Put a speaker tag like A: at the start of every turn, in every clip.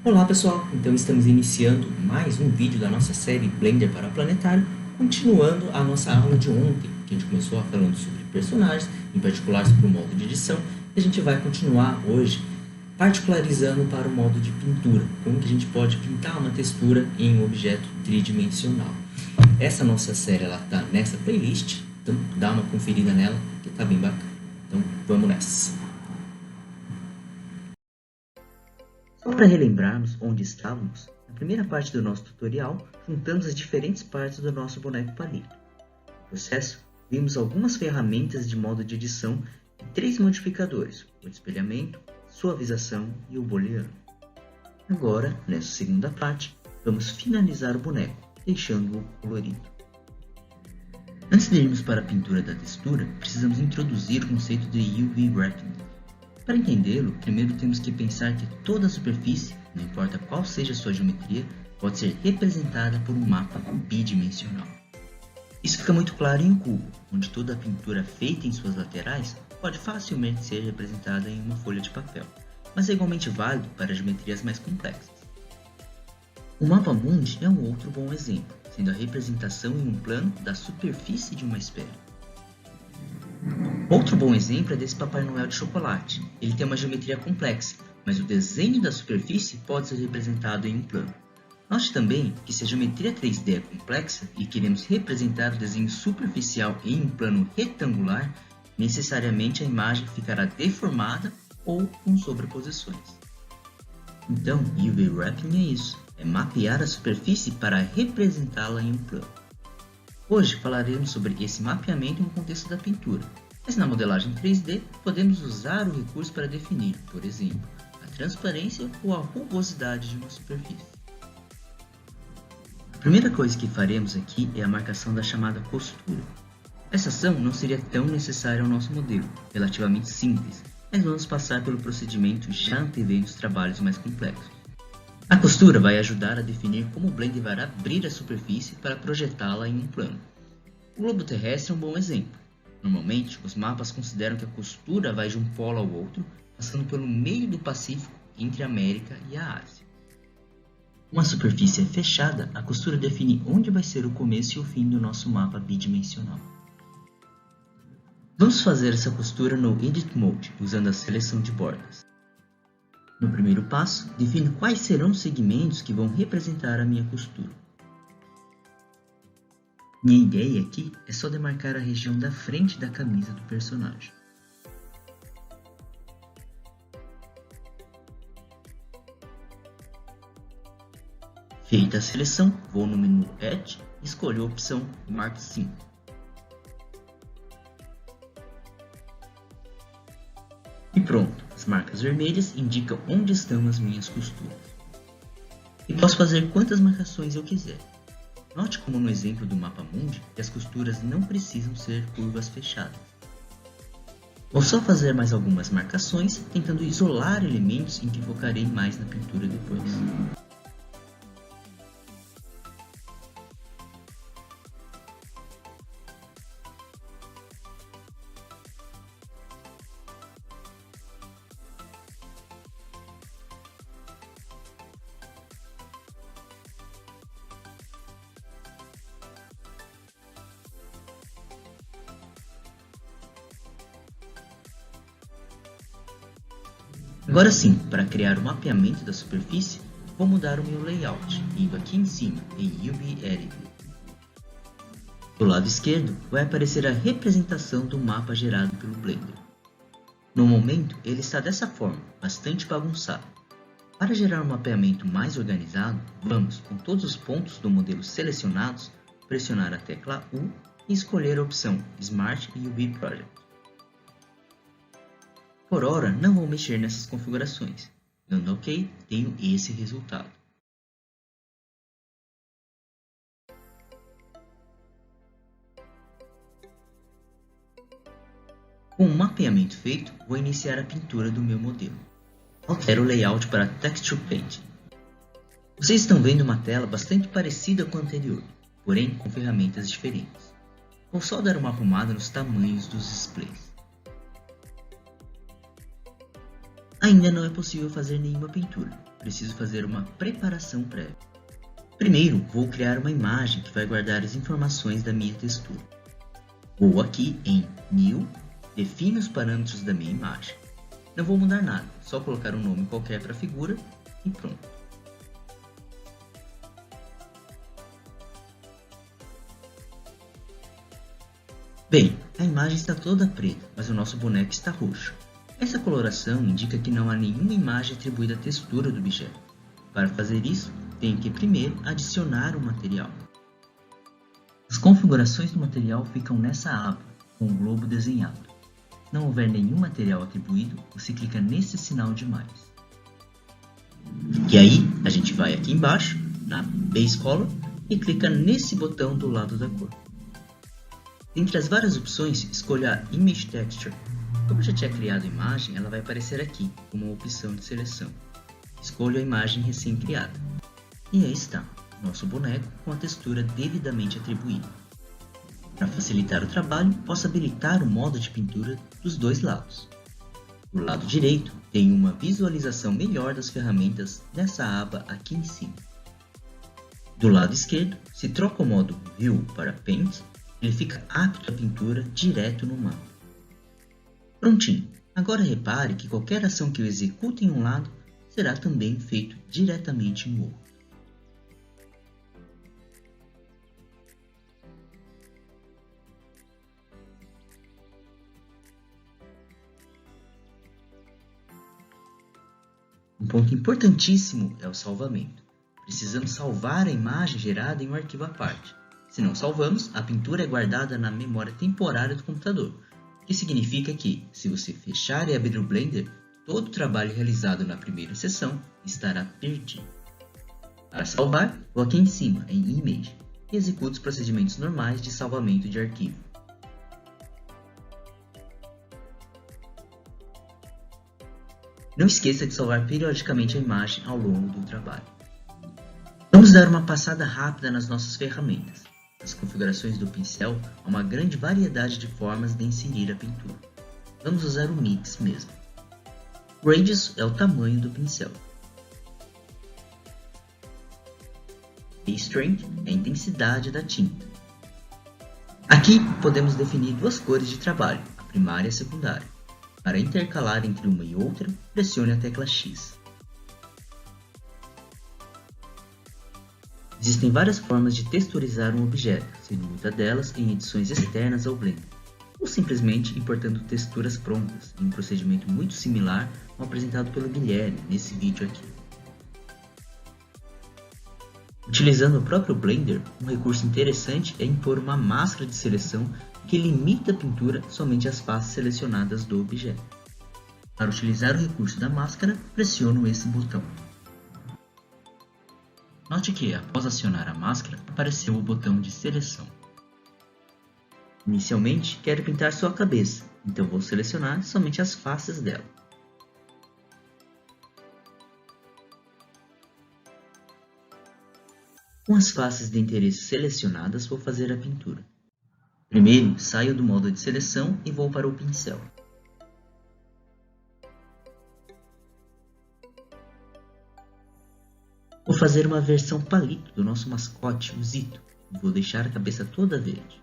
A: Olá pessoal, então estamos iniciando mais um vídeo da nossa série Blender para Planetário, continuando a nossa aula de ontem, que a gente começou falando sobre personagens, em particular sobre o modo de edição, e a gente vai continuar hoje particularizando para o modo de pintura, como que a gente pode pintar uma textura em um objeto tridimensional. Essa nossa série está nessa playlist, então dá uma conferida nela que está bem bacana. Então vamos nessa! Só para relembrarmos onde estávamos, na primeira parte do nosso tutorial, juntamos as diferentes partes do nosso boneco palito. No processo, vimos algumas ferramentas de modo de edição e 3 modificadores, o espelhamento, suavização e o booleano. Agora, nessa segunda parte, vamos finalizar o boneco, deixando-o colorido. Antes de irmos para a pintura da textura, precisamos introduzir o conceito de UV Wrapping. Para entendê-lo, primeiro temos que pensar que toda a superfície, não importa qual seja a sua geometria, pode ser representada por um mapa bidimensional. Isso fica muito claro em um cubo, onde toda a pintura feita em suas laterais pode facilmente ser representada em uma folha de papel, mas é igualmente válido para geometrias mais complexas. O mapa mundi é um outro bom exemplo, sendo a representação em um plano da superfície de uma esfera. Outro bom exemplo é desse Papai Noel de chocolate. Ele tem uma geometria complexa, mas o desenho da superfície pode ser representado em um plano. Note também que se a geometria 3D é complexa e queremos representar o desenho superficial em um plano retangular, necessariamente a imagem ficará deformada ou com sobreposições. Então, UV Wrapping é isso, é mapear a superfície para representá-la em um plano. Hoje falaremos sobre esse mapeamento no contexto da pintura, mas na modelagem 3D podemos usar o recurso para definir, por exemplo, a transparência ou a rugosidade de uma superfície. A primeira coisa que faremos aqui é a marcação da chamada costura. Essa ação não seria tão necessária ao nosso modelo, relativamente simples, mas vamos passar pelo procedimento já antevendo os trabalhos mais complexos. A costura vai ajudar a definir como o Blender vai abrir a superfície para projetá-la em um plano. O globo terrestre é um bom exemplo. Normalmente, os mapas consideram que a costura vai de um polo ao outro, passando pelo meio do Pacífico entre a América e a Ásia. Uma superfície é fechada, a costura define onde vai ser o começo e o fim do nosso mapa bidimensional. Vamos fazer essa costura no Edit Mode, usando a seleção de bordas. No primeiro passo, defino quais serão os segmentos que vão representar a minha costura. Minha ideia aqui é só demarcar a região da frente da camisa do personagem. Feita a seleção, vou no menu Edge e escolho a opção Mark 5. E pronto, as marcas vermelhas indicam onde estão as minhas costuras. E posso fazer quantas marcações eu quiser. Note como no exemplo do mapa mundi, que as costuras não precisam ser curvas fechadas. Vou só fazer mais algumas marcações, tentando isolar elementos em que focarei mais na pintura depois. Agora sim, para criar o mapeamento da superfície, vou mudar o meu layout, indo aqui em cima, em UV Edit. Do lado esquerdo, vai aparecer a representação do mapa gerado pelo Blender. No momento, ele está dessa forma, bastante bagunçado. Para gerar um mapeamento mais organizado, vamos, com todos os pontos do modelo selecionados, pressionar a tecla U e escolher a opção Smart UV Project. Por hora, não vou mexer nessas configurações. Dando OK, tenho esse resultado. Com o mapeamento feito, vou iniciar a pintura do meu modelo. Altero o layout para Texture Painting. Vocês estão vendo uma tela bastante parecida com a anterior, porém com ferramentas diferentes. Vou só dar uma arrumada nos tamanhos dos displays. Ainda não é possível fazer nenhuma pintura, preciso fazer uma preparação prévia. Primeiro, vou criar uma imagem que vai guardar as informações da minha textura. Vou aqui em New, defino os parâmetros da minha imagem. Não vou mudar nada, só colocar um nome qualquer para a figura e pronto. Bem, a imagem está toda preta, mas o nosso boneco está roxo. Essa coloração indica que não há nenhuma imagem atribuída à textura do objeto. Para fazer isso, tenho que primeiro adicionar um material. As configurações do material ficam nessa aba, com o globo desenhado. Se não houver nenhum material atribuído, você clica nesse sinal de mais. E aí, a gente vai aqui embaixo, na Base Color, e clica nesse botão do lado da cor. Dentre as várias opções, escolha a Image Texture. Como eu já tinha criado a imagem, ela vai aparecer aqui, como uma opção de seleção. Escolho a imagem recém-criada. E aí está, nosso boneco com a textura devidamente atribuída. Para facilitar o trabalho, posso habilitar o modo de pintura dos dois lados. Do lado direito, tem uma visualização melhor das ferramentas nessa aba aqui em cima. Do lado esquerdo, se troca o modo View para Paint, ele fica apto à pintura direto no mapa. Prontinho! Agora repare que qualquer ação que eu execute em um lado, será também feito diretamente no outro. Um ponto importantíssimo é o salvamento. Precisamos salvar a imagem gerada em um arquivo à parte. Se não salvamos, a pintura é guardada na memória temporária do computador, o que significa que, se você fechar e abrir o Blender, todo o trabalho realizado na primeira sessão estará perdido. Para salvar, vou aqui em cima, em Image, e executo os procedimentos normais de salvamento de arquivo. Não esqueça de salvar periodicamente a imagem ao longo do trabalho. Vamos dar uma passada rápida nas nossas ferramentas. Nas configurações do pincel, há uma grande variedade de formas de inserir a pintura. Vamos usar o Mix mesmo. Radius é o tamanho do pincel. E Strength é a intensidade da tinta. Aqui podemos definir duas cores de trabalho, a primária e a secundária. Para intercalar entre uma e outra, pressione a tecla X. Existem várias formas de texturizar um objeto, sendo muitas delas em edições externas ao Blender, ou simplesmente importando texturas prontas, em um procedimento muito similar ao apresentado pelo Guilherme nesse vídeo aqui. Utilizando o próprio Blender, um recurso interessante é impor uma máscara de seleção que limita a pintura somente às faces selecionadas do objeto. Para utilizar o recurso da máscara, pressiono esse botão. Note que, após acionar a máscara, apareceu o botão de seleção. Inicialmente, quero pintar só a cabeça, então vou selecionar somente as faces dela. Com as faces de interesse selecionadas, vou fazer a pintura. Primeiro, saio do modo de seleção e vou para o pincel. Vou fazer uma versão palito do nosso mascote, o Zito, e vou deixar a cabeça toda verde.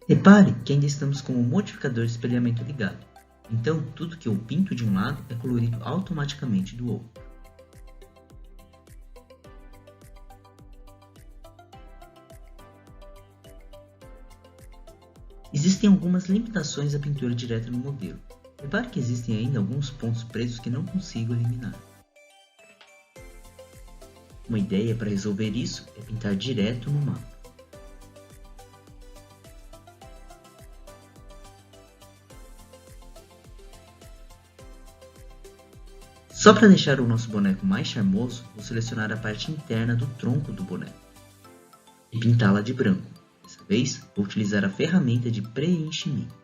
A: Repare que ainda estamos com o modificador de espelhamento ligado, então tudo que eu pinto de um lado é colorido automaticamente do outro. Existem algumas limitações à pintura direta no modelo. Repare que existem ainda alguns pontos presos que não consigo eliminar. Uma ideia para resolver isso é pintar direto no mapa. Só para deixar o nosso boneco mais charmoso, vou selecionar a parte interna do tronco do boneco e pintá-la de branco. Dessa vez, vou utilizar a ferramenta de preenchimento.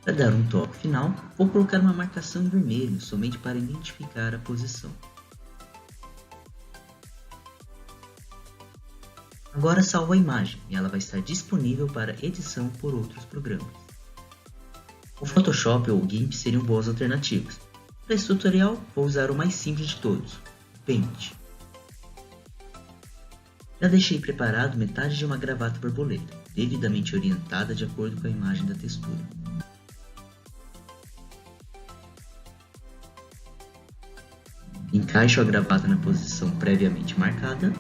A: Para dar um toque final, vou colocar uma marcação em vermelho somente para identificar a posição. Agora salvo a imagem e ela vai estar disponível para edição por outros programas. O Photoshop ou o GIMP seriam boas alternativas. Para esse tutorial, vou usar o mais simples de todos, o Paint. Já deixei preparado metade de uma gravata borboleta, devidamente orientada de acordo com a imagem da textura. Encaixo a gravata na posição previamente marcada.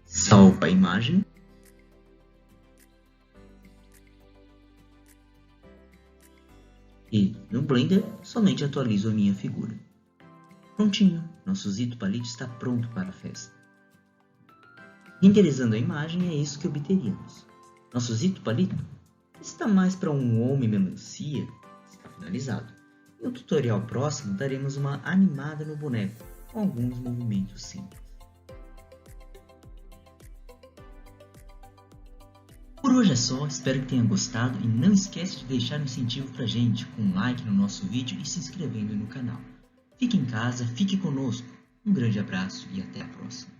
A: Salvo a imagem. E, no Blender, somente atualizo a minha figura. Prontinho, nosso Zito Palito está pronto para a festa. Renderizando a imagem, é isso que obteríamos. Nosso Zito Palito está mais para um homem melancia, está finalizado. E no tutorial próximo daremos uma animada no boneco, com alguns movimentos simples. Por hoje é só, espero que tenha gostado e não esquece de deixar um incentivo pra gente com um like no nosso vídeo e se inscrevendo no canal. Fique em casa, fique conosco, um grande abraço e até a próxima.